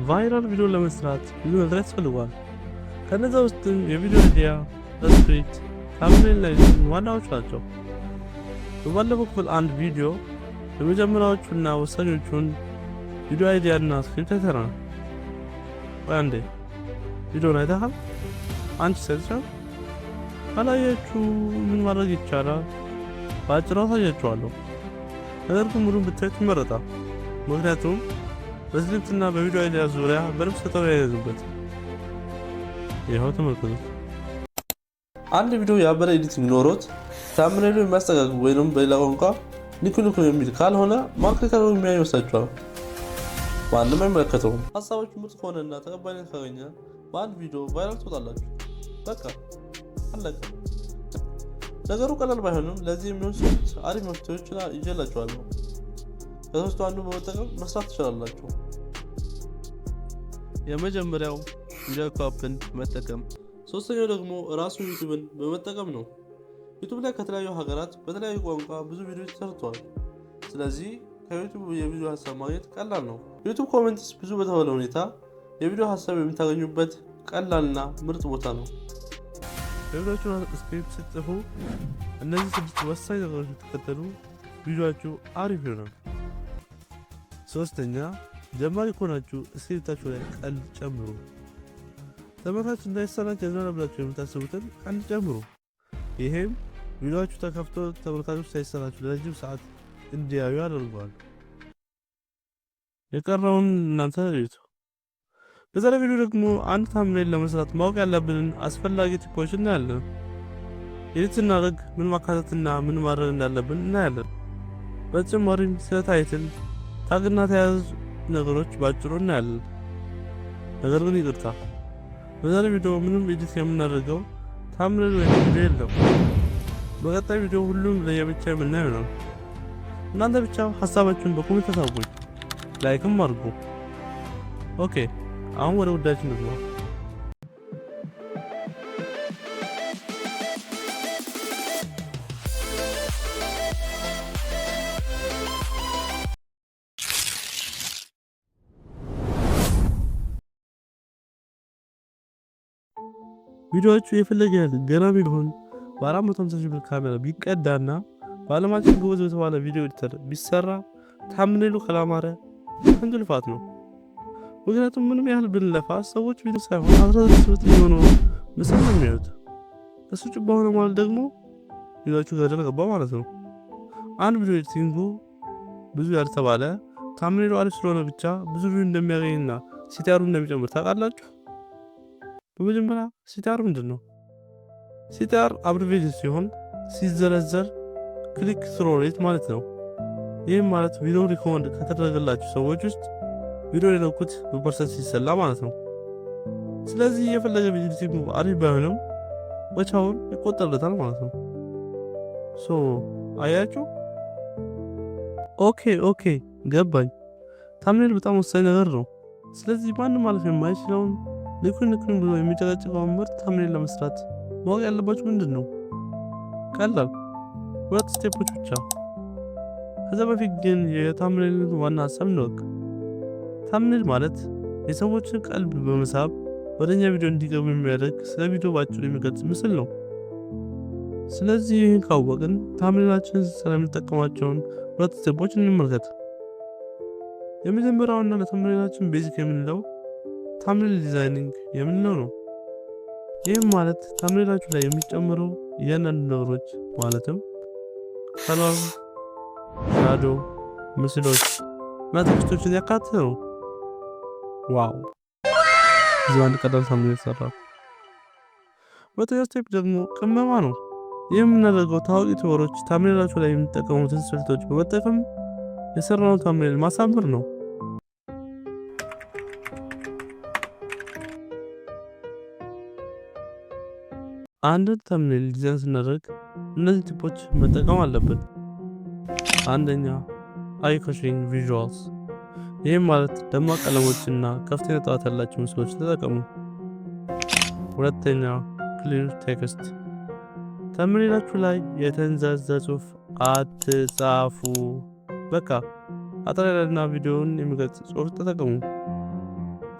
ቫይራል ቪዲዮ ለመስራት ብዙ ነገር ያስፈልጋል። ከነዛ ውስጥም የቪዲዮ አይዲያ፣ ስክሪፕት፣ ታምብኔል ላይ ዋናዎች ናቸው። በባለፈው ክፍል አንድ ቪዲዮ የመጀመሪያዎቹና ወሳኞቹን ቪዲዮ አይዲያ እና ስክሪፕት አይተናል። አንዴ ቪዲዮን አይተሃል? አንቺ ሰጥቻለሁ። ካላያችሁ ምን ማድረግ ይቻላል? በአጭሩ አሳያችኋለሁ። ነገር ግን ሙሉን ብታዩት ይመረጣል። ምክንያቱም በስክሪፕትና በቪዲዮ አይዲያ ዙሪያ በደንብ ተወያየንበት። ይኸው ተመልከቱት። አንድ ቪዲዮ ያበረ ኤዲቲንግ ኖሮት ታምኔሉ የሚያስተጋግብ ወይንም በሌላ ቋንቋ ኒኩ የሚል ካልሆነ ማክሪካል የሚያይ ይመስላችኋል? ማንም አይመለከተውም። ሀሳቦች ምርጥ ከሆነና ተቀባይነት ካገኘ በአንድ ቪዲዮ ቫይራል ትወጣላችሁ። በቃ አለቀ። ነገሩ ቀላል ባይሆንም ለዚህ የሚሆን ሶስት አሪፍ መፍትሄዎችን ይዤላችኋለሁ። ከሶስቱ አንዱን በመጠቀም መስራት ትችላላችሁ። የመጀመሪያው ቪዲዮ ክሊፕን መጠቀም፣ ሶስተኛው ደግሞ ራሱ ዩቲዩብን በመጠቀም ነው። ዩቲዩብ ላይ ከተለያዩ ሀገራት በተለያዩ ቋንቋ ብዙ ቪዲዮዎች ተሰርተዋል። ስለዚህ ከዩቲዩብ የቪዲዮ ሀሳብ ማግኘት ቀላል ነው። ዩቲዩብ ኮሜንትስ ብዙ በተባለ ሁኔታ የቪዲዮ ሀሳብ የምታገኙበት ቀላልና ምርጥ ቦታ ነው። የቪዲዮቹን ስክሪፕት ስትጽፉ እነዚህ 6 ወሳኝ ነገሮች ብትከተሉ ቪዲዮአችሁ አሪፍ ይሆናል። ሶስተኛ፣ ጀማሪ ከሆናችሁ ስክሪፕታችሁ ላይ ቀልድ ጨምሩ። ተመልካች እንዳይሰላች ያዝናናል ብላችሁ የምታስቡትን ቀልድ ጨምሩ። ይሄም ቪዲዮአችሁ ተከፍቶ ተመልካቾች ሳይሰላችሁ ለረጅም ሰዓት እንዲያዩ ያደርገዋል። የቀረውን እናንተ እዩት። በዛሬ ቪዲዮ ደግሞ አንድ ታምብኔል ለመስራት ማወቅ ያለብንን አስፈላጊ ቲፖች እናያለን። ኤዲት ስናደርግ ምን ማካተትና ምን ማድረግ እንዳለብን እናያለን። በተጨማሪም ስለ ታይትል፣ ታግና ተያያዥ ነገሮች ባጭሩ እናያለን። ነገር ግን ይቅርታ፣ በዛሬ ቪዲዮ ምንም ኤዲት የምናደርገው ታምብኔል ወይም ቪዲዮ የለም። በቀጣይ ቪዲዮ ሁሉም ለየብቻ የምናየው ነው። እናንተ ብቻ ሀሳባችሁን በኮሜንት አሳውቁኝ፣ ላይክም አድርጉ። ኦኬ፣ አሁን ወደ ጉዳያችን እንግባ። ቪዲዮዎቹ የፈለገ ያህል ገራሚ ቢሆን በ450 ሺህ ብር ካሜራ ቢቀዳና በዓለማችን ጎበዝ በተባለ ቪዲዮ ኤዲተር ቢሰራ ታምብኔሉ ካላማረ ከንቱ ልፋት ነው። ምክንያቱም ምንም ያህል ብንለፋ ሰዎች ቪዲዮ ሳይሆን 16 የሆነው ምስል ነው የሚያዩት። እሱ ጭባ ሆነ ማለት ደግሞ ቪዲዮቹ ገደል ገባ ማለት ነው። አንድ ቪዲዮ ኤዲቲንጉ ብዙ ያልተባለ ታምብኔሉ አሪፍ ስለሆነ ብቻ ብዙ ቪው እንደሚያገኝና ሲቲአሩ እንደሚጨምር ታውቃላችሁ? በመጀመሪያ ሲቲአር ምንድን ነው? ሲቲአር አብሪቬሽን ሲሆን ሲዘረዘር ክሊክ ስሩ ሬት ማለት ነው። ይህም ማለት ቪዲዮ ሪኮመንድ ከተደረገላችሁ ሰዎች ውስጥ ቪዲዮ የለኩት በፐርሰንት ሲሰላ ማለት ነው። ስለዚህ የፈለገ ቪዲዮ አሪፍ ባይሆንም ወቻውን ይቆጠርለታል ማለት ነው። አያችሁ? ኦኬ ገባኝ። ታምብኔል በጣም ወሳኝ ነገር ነው። ስለዚህ ማንም ማለት የማይችለውን ልኩን ብሎ የሚጨቀጭቀውን ምርጥ ታምብኔል ለመስራት ማወቅ ያለባችሁ ምንድን ነው? ቀላል 2 ስቴፖች ብቻ። ከዛ በፊት ግን የታምብኔልን ዋና ሀሳብ እንወቅ። ታምብኔል ማለት የሰዎችን ቀልብ በመሳብ ወደኛ ቪዲዮ እንዲገቡ የሚያደርግ ስለ ቪዲዮ ባጭሩ የሚገልጽ ምስል ነው። ስለዚህ ይህን ካወቅን ታምብኔላችንን ስለምንጠቀማቸውን 2 ስቴፖች እንመልከት። የመጀመሪያውና ለታምብኔላችን ቤዚክ የምንለው ታምብኔል ዲዛይኒንግ የምንለው ነው። ይህም ማለት ታምብኔላችሁ ላይ የሚጨምሩ እያንዳንዱ ነገሮች ማለትም ከለር፣ ሻዶ፣ ምስሎች እና ቴክስቶችን ያካተተ ነው። ዋው! እዚህ አንድ ቀላል ታምብኔል ይሰራል። ሁለተኛው ስቴፕ ደግሞ ቅመማ ነው። ይህ የምናደርገው ታዋቂ ዩቲዩበሮች ታምብኔላቸው ላይ የሚጠቀሙትን ስልቶች በመጠቀም የሰራነው ታምብኔል ማሳመር ነው። አንድ ታምብኔል ዲዛይን ስናደርግ እነዚህ ቲፖች መጠቀም አለብን። አንደኛ አይ ካቺንግ ቪዥዋልስ፣ ይህም ማለት ደማቅ ቀለሞችና ከፍተኛ ጥራት ያላቸው ምስሎች ተጠቀሙ። ሁለተኛ ክሊር ቴክስት፣ ታምብኔላችሁ ላይ የተንዛዛ ጽሑፍ አትጻፉ። በቃ አጠር ያለና ቪዲዮውን የሚገልጽ ጽሑፍ ተጠቀሙ።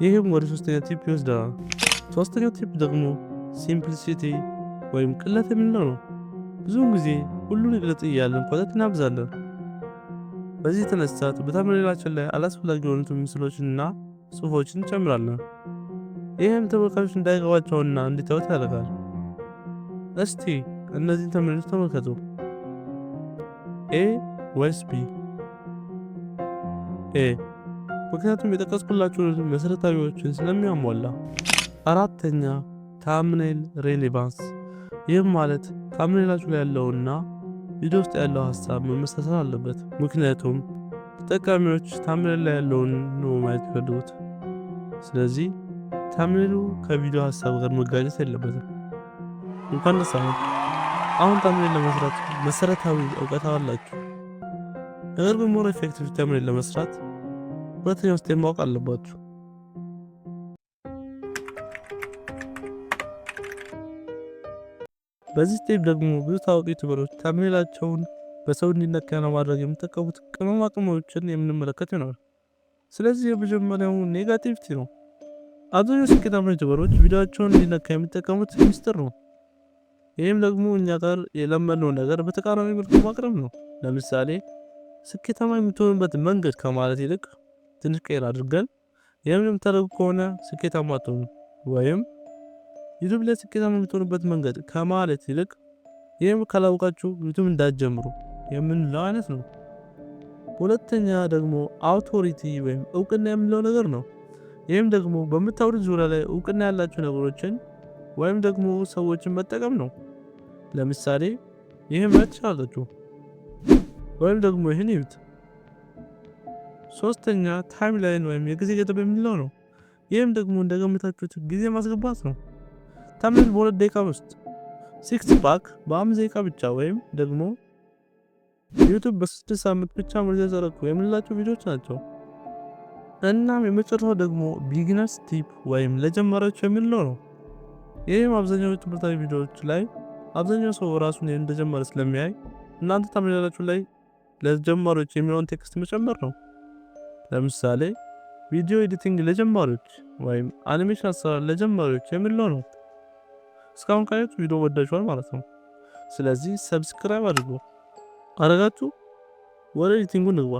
ይህም ወደ ሶስተኛው ቲፕ ይወስደናል። ሶስተኛው ቲፕ ደግሞ ሲምፕሊሲቲ ወይም ቅለት የሚለው ነው። ብዙውን ጊዜ ሁሉን ይቅለጥ እያለን ኮተት እናብዛለን። በዚህ የተነሳ በተምኔላችን ላይ አላስፈላጊ የሆኑትን ምስሎችንና ጽሑፎችን እንጨምራለን። ይህም ተመልካቾች እንዳይገባቸውና እንዲተውት ያደርጋል። እስቲ እነዚህን ተምኔሎች ተመልከቱ። ኤ ወይስ ቢ? ኤ፣ ምክንያቱም የጠቀስኩላችሁን መሰረታዊዎችን ስለሚያሟላ። አራተኛ ታምኔል ሬሌቫንስ። ይህም ማለት ታምኔላችሁ ላይ ያለውና ቪዲዮ ውስጥ ያለው ሀሳብ መመሳሰል አለበት። ምክንያቱም ተጠቃሚዎች ታምኔል ላይ ያለውን ነው ማየት ይፈልጉት። ስለዚህ ታምኔሉ ከቪዲዮ ሀሳብ ጋር መጋጨት የለበትም። እንኳን ደስ አላችሁ። አሁን ታምኔል ለመስራት መሰረታዊ እውቀት አላችሁ። ነገር ግን ሞር ኢፌክቲቭ ታምኔል ለመስራት ሁለተኛው ስቴፕ ማወቅ አለባችሁ። በዚህ ስቴፕ ደግሞ ብዙ ታዋቂ ዩቲዩበሮች ታምኔላቸውን በሰው እንዲነካ ለማድረግ የሚጠቀሙት ቅመማ ቅመሞችን የምንመለከት ይሆናል። ስለዚህ የመጀመሪያው ኔጋቲቪቲ ነው። አብዛኛው ስኬታማ ዩቲዩበሮች ቪዲዮአቸውን እንዲነካ የሚጠቀሙት ሚስጥር ነው። ይህም ደግሞ እኛ ጋር የለመድነው ነገር በተቃራኒ መልኩ ማቅረብ ነው። ለምሳሌ ስኬታማ የምትሆኑበት መንገድ ከማለት ይልቅ ትንሽ ቀይር አድርገን ይህም የምታደርጉ ከሆነ ስኬታማ አትሆኑ፣ ወይም ዩቲዩብ ላይ ስኬታማ የምትሆኑበት መንገድ ከማለት ይልቅ ይህም ካላወቃችሁ ዩቲዩብ እንዳትጀምሩ የምንለው አይነት ነው። ሁለተኛ ደግሞ አውቶሪቲ ወይም እውቅና የምንለው ነገር ነው። ይህም ደግሞ በምታወሩት ዙሪያ ላይ እውቅና ያላቸው ነገሮችን ወይም ደግሞ ሰዎችን መጠቀም ነው። ለምሳሌ ይህን ማለት ትችላላችሁ፣ ወይም ደግሞ ይህን ይዩት። ሶስተኛ ታይም ላይን ወይም የጊዜ ገደብ የምንለው ነው። ይህም ደግሞ እንደገምታችሁት ጊዜ ማስገባት ነው። ታምኔል በ2 ደቂቃ ውስጥ፣ ሲክስ ፓክ በ5 ደቂቃ ብቻ፣ ወይም ደግሞ ዩቲዩብ በ6 ሳምንት ብቻ ምርጫ ዘረኩ የምንላቸው ቪዲዮዎች ናቸው። እናም የመጨረሻው ደግሞ ቢጊነርስ ቲፕ ወይም ለጀማሪዎች የምንለው ነው። ይህም አብዛኛው ትምህርታዊ ቪዲዮዎች ላይ አብዛኛው ሰው ራሱን እንደጀመረ ስለሚያይ እናንተ ታምኔላችሁ ላይ ለጀማሪዎች የሚሆን ቴክስት መጨመር ነው። ለምሳሌ ቪዲዮ ኤዲቲንግ ለጀማሪዎች ወይም አኒሜሽን አሰራር ለጀማሪዎች የምንለው ነው። እስካሁን ካያችሁ ቪዲዮ ወዳችኋል ማለት ነው። ስለዚህ ሰብስክራይብ አድርጉ። አረጋችሁ ወደ ኤዲቲንጉ እንግባ።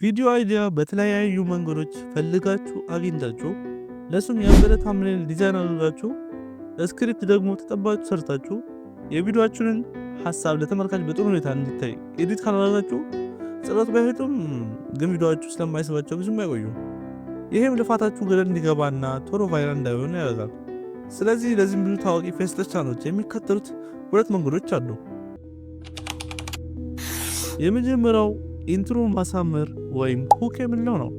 ቪዲዮ አይዲያ በተለያዩ መንገዶች ፈልጋችሁ አግኝታችሁ ለሱም ያበረ ታምኔል ዲዛይን አድርጋችሁ ስክሪፕት ደግሞ ተጠባችሁ ሰርታችሁ የቪዲዮአችሁን ሐሳብ ለተመልካች በጥሩ ሁኔታ እንዲታይ ኤዲት ካላደረጋችሁ ጽረት ባይሄዱም ግን ቪዲዮአችሁ ስለማይስባቸው ብዙም አይቆዩም። ይሄም ልፋታችሁ ገደል እንዲገባና ቶሎ ቫይራል እንዳይሆን ያደርጋል። ስለዚህ ለዚህም ብዙ ታዋቂ ፌስለስ ቻናሎች የሚከተሉት ሁለት መንገዶች አሉ። የመጀመሪያው ኢንትሮ ማሳመር ወይም ሁክ የምንለው ነው።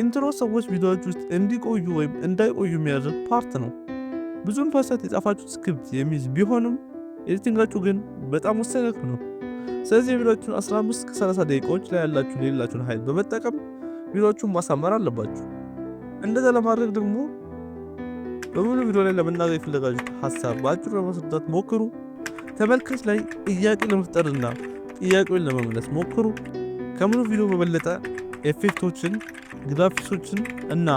ኢንትሮ ሰዎች ቪዲዮዎች ውስጥ እንዲቆዩ ወይም እንዳይቆዩ የሚያደርግ ፓርት ነው። ብዙም ፐርሰንት የጻፋችሁት ስክሪፕት የሚይዝ ቢሆንም ኤዲቲንጋችሁ ግን በጣም ወሳኝ ነው። ስለዚህ የቪዲዮዎቹን 15-30 ደቂቃዎች ላይ ያላችሁን የሌላችሁን ኃይል በመጠቀም ቪዲዮዎቹን ማሳመር አለባችሁ። እንደዛ ለማድረግ ደግሞ በሙሉ ቪዲዮ ላይ ለመናገር የፈለጋችሁት ሀሳብ በአጭሩ ለማስረዳት ሞክሩ። ተመልካች ላይ ጥያቄ ለመፍጠርና ጥያቄውን ለመመለስ ሞክሩ። ከሙሉ ቪዲዮ በበለጠ ኤፌክቶችን፣ ግራፊክሶችን እና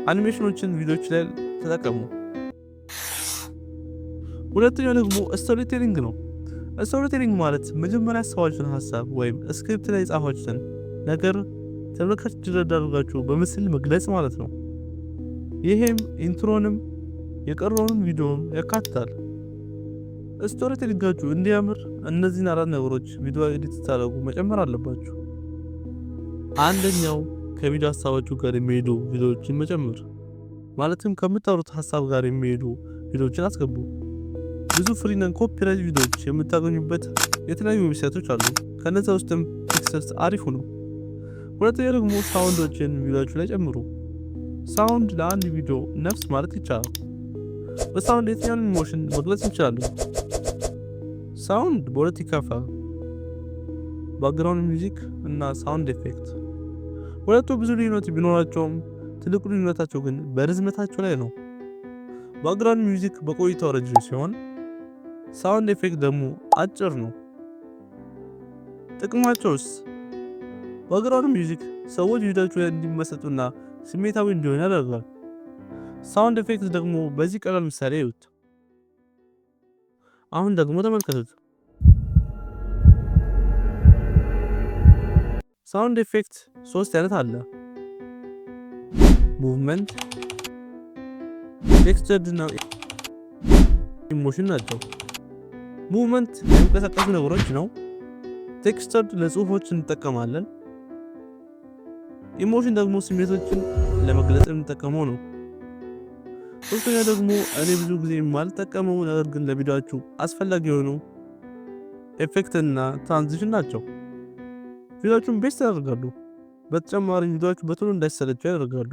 አኒሜሽኖችን ቪዲዮዎች ላይ ተጠቀሙ። ሁለተኛው ደግሞ ስቶሪቴሊንግ ነው። ስቶሪቴሊንግ ማለት መጀመሪያ ያሰባችሁትን ሀሳብ ወይም ስክሪፕት ላይ የጻፋችሁትን ነገር ተመልካች እንዲረዳ አድርጋችሁ በምስል መግለጽ ማለት ነው። ይሄም ኢንትሮንም የቀረውንም ቪዲዮም ያካትታል። ስቶሪቴሊንጋችሁ እንዲያምር እነዚህን 4 ነገሮች ቪዲዮ ኤዲት ስታደርጉ መጨመር አለባችሁ። አንደኛው ከቪዲዮ ሀሳባችሁ ጋር የሚሄዱ ቪዲዮዎችን መጨመር፣ ማለትም ከምታወሩት ሀሳብ ጋር የሚሄዱ ቪዲዮዎችን አስገቡ። ብዙ ፍሪና ኮፒራይት ቪዲዮዎች የምታገኙበት የተለያዩ ዌብሳይቶች አሉ። ከነዛ ውስጥም ፒክሰልስ አሪፉ ነው። ሁለተኛ ደግሞ ሳውንዶችን ቪዲዮአችሁ ላይ ጨምሩ። ሳውንድ ለአንድ ቪዲዮ ነፍስ ማለት ይቻላል። በሳውንድ የትኛውን ኢሞሽን መግለጽ እንችላለን። ሳውንድ በሁለት ይከፋል፣ ባክግራውንድ ሚውዚክ እና ሳውንድ ኤፌክት። ሁለቱ ብዙ ልዩነት ቢኖራቸውም ትልቁ ልዩነታቸው ግን በርዝመታቸው ላይ ነው። ባክግራውንድ ሚውዚክ በቆይታው ረጅም ሲሆን ሳውንድ ኤፌክት ደግሞ አጭር ነው። ጥቅማቸውስ? ባክግራውንድ ሚውዚክ ሰዎች ቪዲዮዎቹ ላይ እንዲመሰጡና ስሜታዊ እንዲሆኑ ያደርጋል። ሳውንድ ኢፌክት ደግሞ በዚህ ቀላል ምሳሌ ይዩት። አሁን ደግሞ ተመልከቱት። ሳውንድ ኢፌክት 3 አይነት አለ። ሙቭመንት፣ ቴክስቸርድ እና ኢሞሽን ናቸው። ሙቭመንት የሚንቀሳቀሱ ነገሮች ነው። ቴክስቸርድ ለጽሁፎች እንጠቀማለን። ኢሞሽን ደግሞ ስሜቶችን ለመግለጽ የምንጠቀመው ነው። ሶስተኛ ደግሞ እኔ ብዙ ጊዜ የማልጠቀመው ነገር ግን ለቪዲዮአችሁ አስፈላጊ የሆኑ ኤፌክት እና ትራንዚሽን ናቸው። ቪዲዮአችሁን ቤስት ያደርጋሉ። በተጨማሪ ቪዲዮአችሁ በቶሎ እንዳይሰለቹ ያደርጋሉ።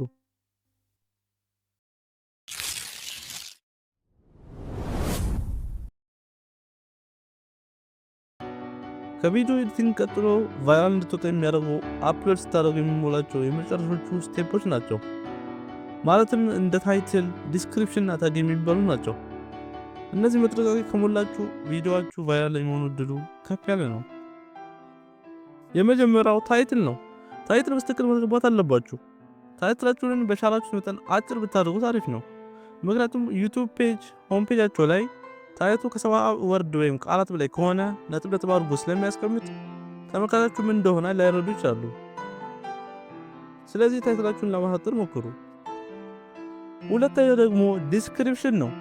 ከቪዲዮ ኤዲቲንግ ቀጥሎ ቫይራል እንድትወጣ የሚያደርጉ አፕሎድ ስታደርጉ የሚሞላቸው የመጨረሻዎቹ ስቴፖች ናቸው። ማለትም እንደ ታይትል፣ ዲስክሪፕሽን እና ታግ የሚባሉ ናቸው። እነዚህ መጥረቃቂ ከሞላችሁ ቪዲዮአችሁ ቫይራል የመሆኑ እድሉ ከፍ ያለ ነው። የመጀመሪያው ታይትል ነው። ታይትል በስትክክል ማስገባት አለባችሁ። ታይትላችሁን በቻላችሁት መጠን አጭር ብታደርጉት አሪፍ ነው። ምክንያቱም ዩቲዩብ ፔጅ ሆም ፔጃቸው ላይ ታይቱ ከ70 ወርድ ወይም ቃላት በላይ ከሆነ ነጥብ አድርጎ ስለሚያስቀምጥ ተመልካቾቹ ምን እንደሆነ ላይረዱ ይችላሉ። ስለዚህ ታይትላችሁን ለማሳጠር ሞክሩ። ሁለተኛው ደግሞ ዲስክሪፕሽን ነው።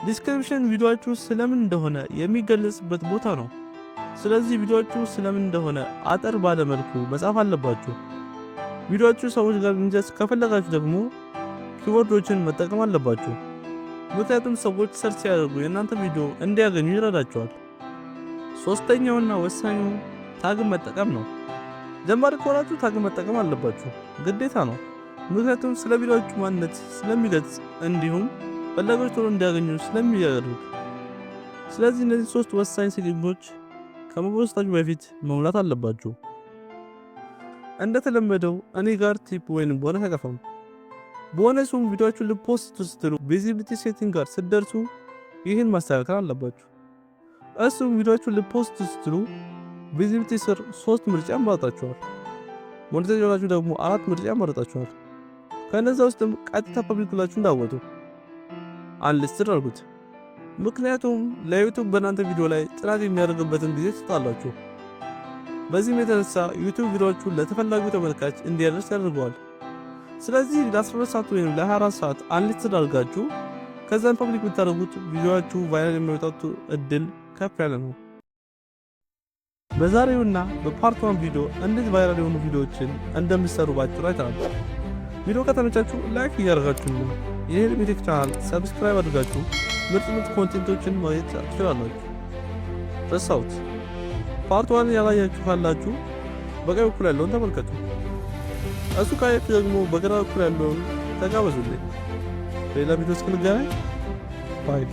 ዲስክሪፕሽን ቪዲዮአችሁ ስለምን እንደሆነ የሚገለጽበት ቦታ ነው። ስለዚህ ቪዲዮአችሁ ስለምን እንደሆነ አጠር ባለ መልኩ መጻፍ አለባችሁ። ቪዲዮአችሁ ሰዎች ጋር እንዲደርስ ከፈለጋችሁ ደግሞ ኪወርዶችን መጠቀም አለባችሁ። ምክንያቱም ሰዎች ሰርች ሲያደርጉ የእናንተ ቪዲዮ እንዲያገኙ ይረዳቸዋል። ሶስተኛውና ወሳኙ ታግ መጠቀም ነው። ጀማሪ ከሆናችሁ ታግ መጠቀም አለባችሁ፣ ግዴታ ነው። ምክንያቱም ስለ ቪዲዮአችሁ ማንነት ስለሚገልጽ እንዲሁም ፈላጊዎች ቶሎ እንዲያገኙ ስለሚያደርግ። ስለዚህ እነዚህ 3 ወሳኝ ሴቲንጎች ከመፖስታችሁ በፊት መሙላት አለባችሁ። እንደተለመደው እኔ ጋር ቲፕ ወይንም ቦነስ አይጠፋም። ቦነሱም ቪዲዮአችሁን ልፖስት ስትሉ ቪዚቢሊቲ ሴቲንግ ጋር ስትደርሱ ይህን ማስተካከል አለባችሁ። እሱም ቪዲዮአችሁን ልፖስት ስትሉ ቪዚቢሊቲ ስር 3 ምርጫ ያመጣችኋል። ሞኔታይዜሽን ደግሞ 4 ምርጫ ያመጣችኋል። ከነዛ ውስጥም ቀጥታ ፐብሊክ ብላችሁ እንዳወጡ አንሊስትድ አድርጉት። ምክንያቱም ለዩቲዩብ በእናንተ ቪዲዮ ላይ ጥናት የሚያደርግበትን ጊዜ ትሰጣላችሁ። በዚህም የተነሳ ዩቲዩብ ቪዲዮአችሁን ለተፈላጊው ተመልካች እንዲያደርስ ያደርገዋል። ስለዚህ ለ12 ሰዓት ወይም ለ24 ሰዓት አንሊስትድ አድርጋችሁ ከዛን ፐብሊክ ብታደርጉት ቪዲዮአችሁ ቫይራል የሚወጣው እድል ከፍ ያለ ነው። በዛሬውና በፓርት 1 ቪዲዮ እንዴት ቫይራል የሆኑ ቪዲዮዎችን እንደምትሰሩ ባጭሩ አይተናል። ቪዲዮ ከተመቻችሁ ላይክ እያደረጋችሁ ነው። ይህን ዩቲዩብ ቻናል ሰብስክራይብ አድርጋችሁ ምርጥ ኮንቴንቶችን ማየት ትችላላችሁ። ረሳሁት፣ ፓርት 1 ያላያችሁ ካላችሁ በቀኝ በኩል ያለውን ተመልከቱ። እሱ ካያችሁ ደግሞ በግራ በኩል ያለውን ተጋበዙልኝ። ሌላ ቪዲዮ እስክንገናኝ ባይ።